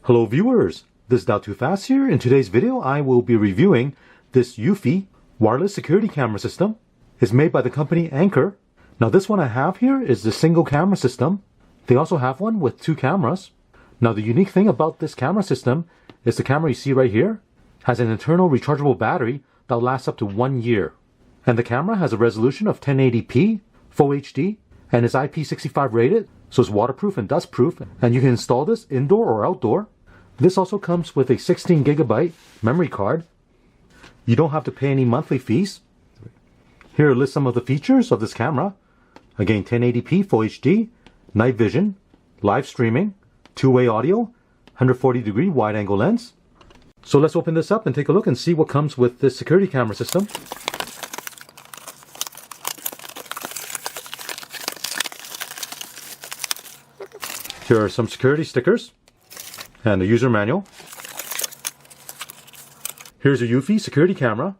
Hello viewers, this is Dow Too Fast here. In today's video I will be reviewing this Eufy wireless security camera system. It's made by the company Anker. Now this one I have here is the single camera system. They also have one with 2 cameras. Now the unique thing about this camera system is the camera you see right here has an internal rechargeable battery that lasts up to 1 year. And the camera has a resolution of 1080p, Full HD, and is IP65 rated, so it's waterproof and dustproof, and you can install this indoor or outdoor. This also comes with a 16GB memory card. You don't have to pay any monthly fees. Here list some of the features of this camera. Again, 1080p Full HD, night vision, live streaming, 2-way audio, 140-degree wide-angle lens. So let's open this up and take a look and see what comes with this security camera system. Here are some security stickers and the user manual. Here's a Eufy security camera.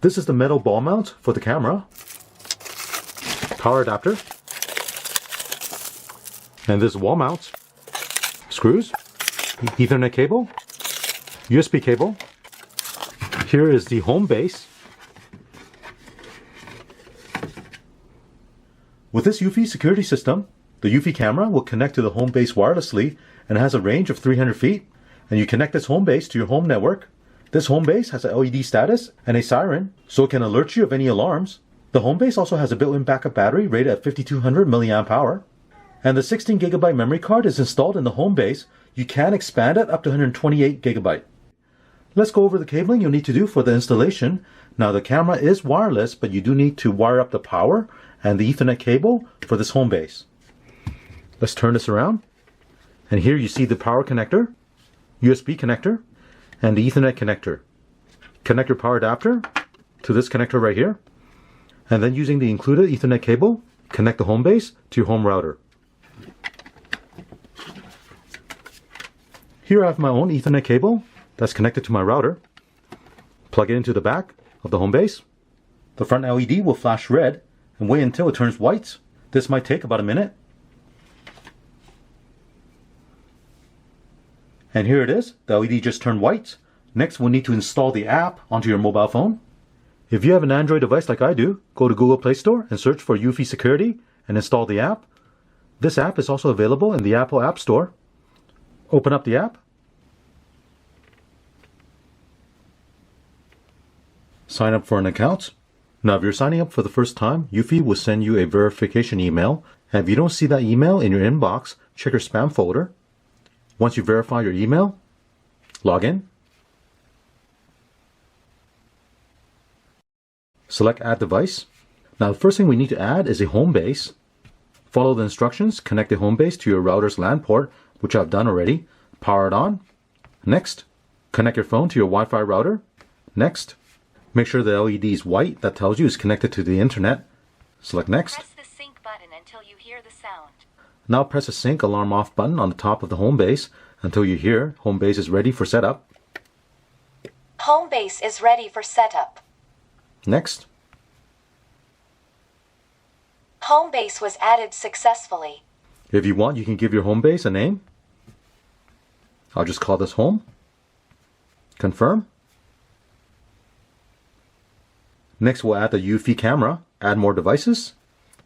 This is the metal ball mount for the camera. Power adapter. And this wall mount. Screws. Ethernet cable. USB cable. Here is the home base. With this Eufy security system, the Eufy camera will connect to the home base wirelessly and has a range of 300 feet. And you connect this home base to your home network. This home base has a LED status and a siren, so it can alert you of any alarms. The home base also has a built-in backup battery rated at 5200 mAh. And the 16GB memory card is installed in the home base. You can expand it up to 128GB. Let's go over the cabling you'll need to do for the installation. Now the camera is wireless, but you do need to wire up the power and the Ethernet cable for this home base. Let's turn this around. And here you see the power connector, USB connector, and the Ethernet connector. Connect your power adapter to this connector right here. And then using the included Ethernet cable, connect the home base to your home router. Here I have my own Ethernet cable that's connected to my router. Plug it into the back of the home base. The front LED will flash red and wait until it turns white. This might take about a minute. And here it is, the LED just turned white. Next we'll need to install the app onto your mobile phone. If you have an Android device like I do, go to Google Play Store and search for Eufy Security and install the app. This app is also available in the Apple App Store. Open up the app. Sign up for an account. Now if you're signing up for the first time, Eufy will send you a verification email. And if you don't see that email in your inbox, check your spam folder. Once you verify your email, log in. Select Add Device. Now the first thing we need to add is a home base. Follow the instructions, connect the home base to your router's LAN port, which I've done already. Power it on. Next, connect your phone to your Wi-Fi router. Next, make sure the LED is white. That tells you it's connected to the internet. Select Next. Press the sync button until you hear the sound. Now press the sync alarm off button on the top of the home base until you hear home base is ready for setup. Home base is ready for setup. Next. Home base was added successfully. If you want, you can give your home base a name. I'll just call this home. Confirm. Next we'll add the Eufy camera. Add more devices.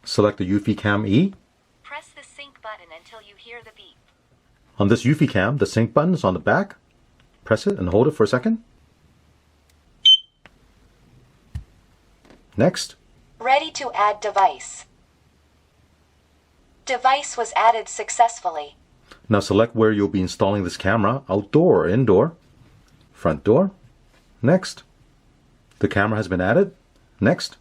Select the Eufy Cam E. Press the sync button until you hear the beep. On this Eufy Cam, the sync button is on the back. Press it and hold it for a second. Next. Ready to add device. Device was added successfully. Now select where you'll be installing this camera, outdoor or indoor. Front door. Next. The camera has been added. Next.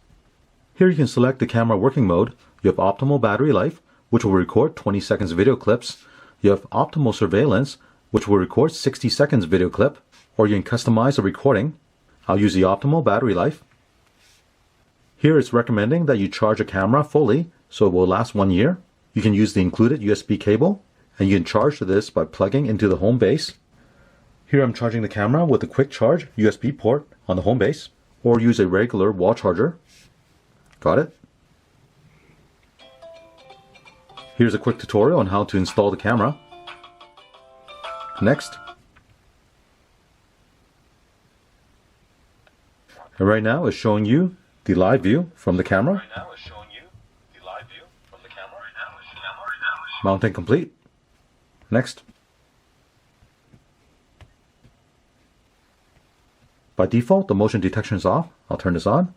Here you can select the camera working mode. You have optimal battery life, which will record 20 seconds video clips. You have optimal surveillance, which will record 60 seconds video clip. Or you can customize the recording. I'll use the optimal battery life. Here it's recommending that you charge a camera fully, so it will last 1 year. You can use the included USB cable, and you can charge this by plugging into the home base. Here I'm charging the camera with a quick charge USB port on the home base, or use a regular wall charger. Got it? Here's a quick tutorial on how to install the camera. Next. And right now it's showing you the live view from the camera. Mounting complete. Next. By default, the motion detection is off. I'll turn this on.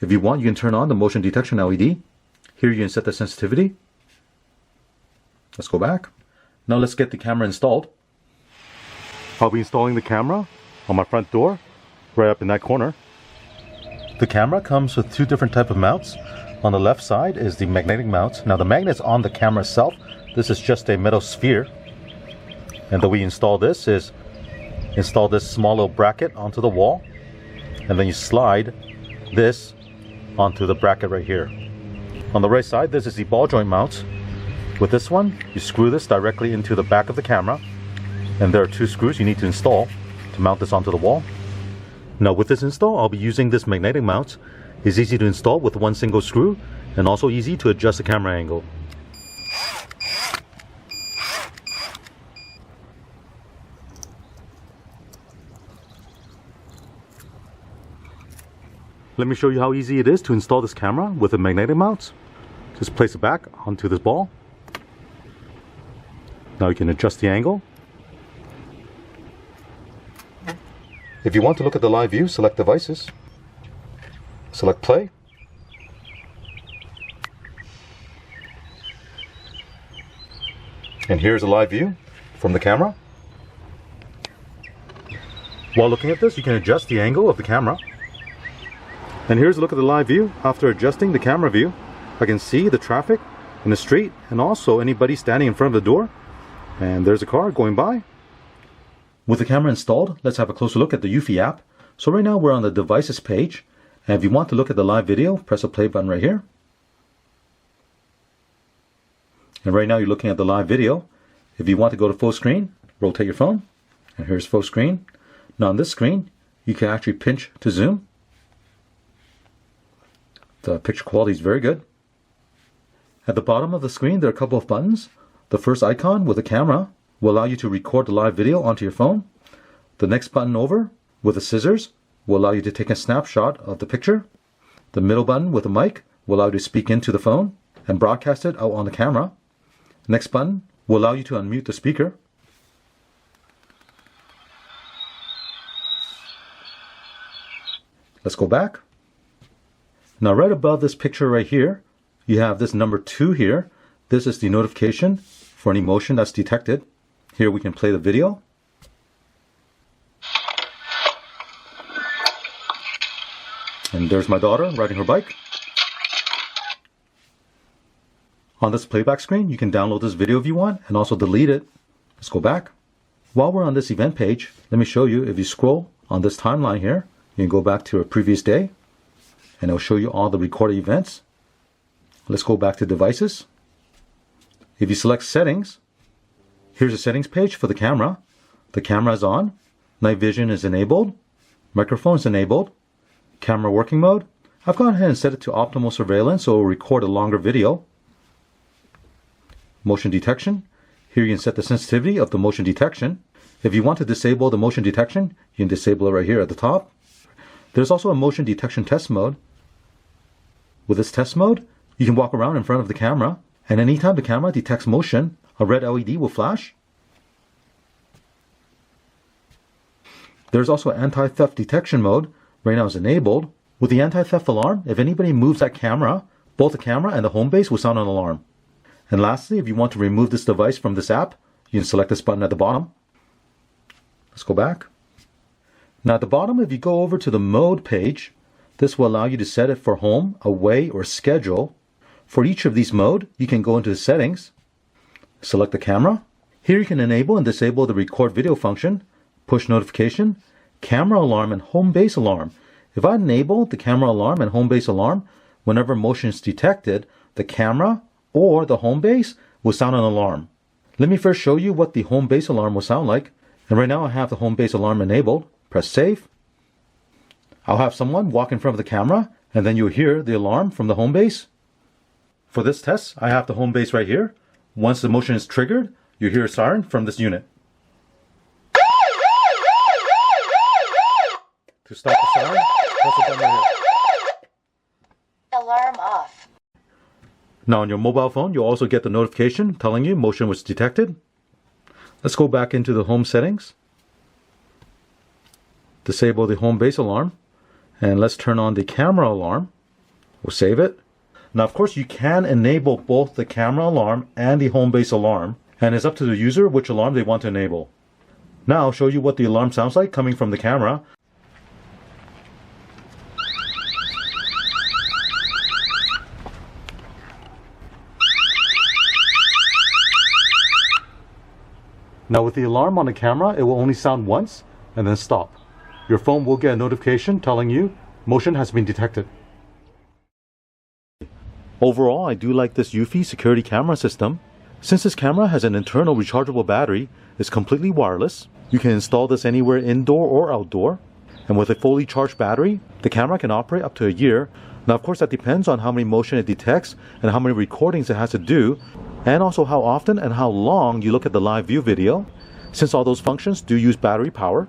If you want, you can turn on the motion detection LED. Here you can set the sensitivity. Let's go back. Now let's get the camera installed. I'll be installing the camera on my front door, right up in that corner. The camera comes with two different types of mounts. On the left side is the magnetic mount. Now the magnet's on the camera itself. This is just a metal sphere. And the way you install this is install this small little bracket onto the wall, and then you slide this onto the bracket right here. On the right side, this is the ball joint mount. With this one, you screw this directly into the back of the camera, and there are two screws you need to install to mount this onto the wall. Now with this install, I'll be using this magnetic mount. It's easy to install with one single screw, and also easy to adjust the camera angle. Let me show you how easy it is to install this camera with a magnetic mount. Just place it back onto this ball. Now you can adjust the angle. If you want to look at the live view, select devices. Select play. And here's a live view from the camera. While looking at this, you can adjust the angle of the camera. And here's a look at the live view. After adjusting the camera view, I can see the traffic in the street and also anybody standing in front of the door. And there's a car going by. With the camera installed, let's have a closer look at the Eufy app. So right now we're on the devices page. And if you want to look at the live video, press the play button right here. And right now you're looking at the live video. If you want to go to full screen, rotate your phone. And here's full screen. Now on this screen, you can actually pinch to zoom. The picture quality is very good. At the bottom of the screen, there are a couple of buttons. The first icon with a camera will allow you to record the live video onto your phone. The next button over with the scissors will allow you to take a snapshot of the picture. The middle button with a mic will allow you to speak into the phone and broadcast it out on the camera. Next button will allow you to unmute the speaker. Let's go back. Now right above this picture right here, you have this number 2 here. This is the notification for any motion that's detected. Here we can play the video. And there's my daughter riding her bike. On this playback screen, you can download this video if you want and also delete it. Let's go back. While we're on this event page, let me show you, if you scroll on this timeline here, you can go back to a previous day and it'll show you all the recorded events. Let's go back to devices. If you select settings, here's a settings page for the camera. The camera is on, night vision is enabled, microphone is enabled, camera working mode. I've gone ahead and set it to optimal surveillance so it will record a longer video. Motion detection. Here you can set the sensitivity of the motion detection. If you want to disable the motion detection, you can disable it right here at the top. There's also a motion detection test mode. With this test mode, you can walk around in front of the camera, and anytime the camera detects motion, a red LED will flash. There's also anti-theft detection mode. Right now it's enabled. With the anti-theft alarm, if anybody moves that camera, both the camera and the home base will sound an alarm. And lastly, if you want to remove this device from this app, you can select this button at the bottom. Let's go back. Now at the bottom, if you go over to the mode page, this will allow you to set it for home, away, or schedule. For each of these modes, you can go into the settings, select the camera. Here you can enable and disable the record video function, push notification, camera alarm, and home base alarm. If I enable the camera alarm and home base alarm, whenever motion is detected, the camera or the home base will sound an alarm. Let me first show you what the home base alarm will sound like. And right now I have the home base alarm enabled. Press save. I'll have someone walk in front of the camera, and then you'll hear the alarm from the home base. For this test, I have the home base right here. Once the motion is triggered, you hear a siren from this unit. To stop the siren, press the button right here. Alarm off. Now on your mobile phone, you'll also get the notification telling you motion was detected. Let's go back into the home settings. Disable the home base alarm. And let's turn on the camera alarm. We'll save it. Now of course you can enable both the camera alarm and the home base alarm. And it's up to the user which alarm they want to enable. Now I'll show you what the alarm sounds like coming from the camera. Now with the alarm on the camera, it will only sound once and then stop. Your phone will get a notification telling you motion has been detected. Overall, I do like this Eufy security camera system. Since this camera has an internal rechargeable battery, it's completely wireless. You can install this anywhere indoor or outdoor. And with a fully charged battery, the camera can operate up to a year. Now of course that depends on how many motion it detects and how many recordings it has to do, and also how often and how long you look at the live view video, since all those functions do use battery power.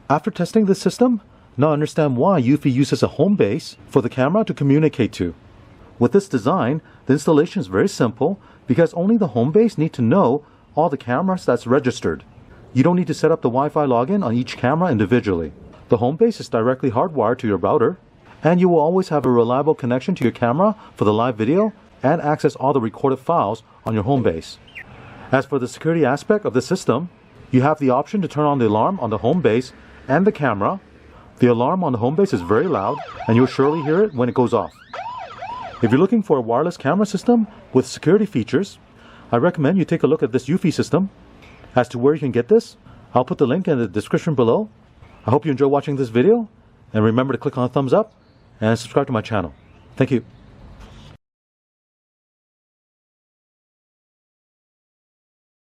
After testing this system, now I understand why Eufy uses a home base for the camera to communicate to. With this design, the installation is very simple because only the home base need to know all the cameras that's registered. You don't need to set up the Wi-Fi login on each camera individually. The home base is directly hardwired to your router, and you will always have a reliable connection to your camera for the live video and access all the recorded files on your home base. As for the security aspect of the system, you have the option to turn on the alarm on the home base and the camera. The alarm on the home base is very loud, and you'll surely hear it when it goes off. If you're looking for a wireless camera system with security features, I recommend you take a look at this Eufy system. As to where you can get this, I'll put the link in the description below. I hope you enjoy watching this video, and remember to click on the thumbs up and subscribe to my channel. Thank you.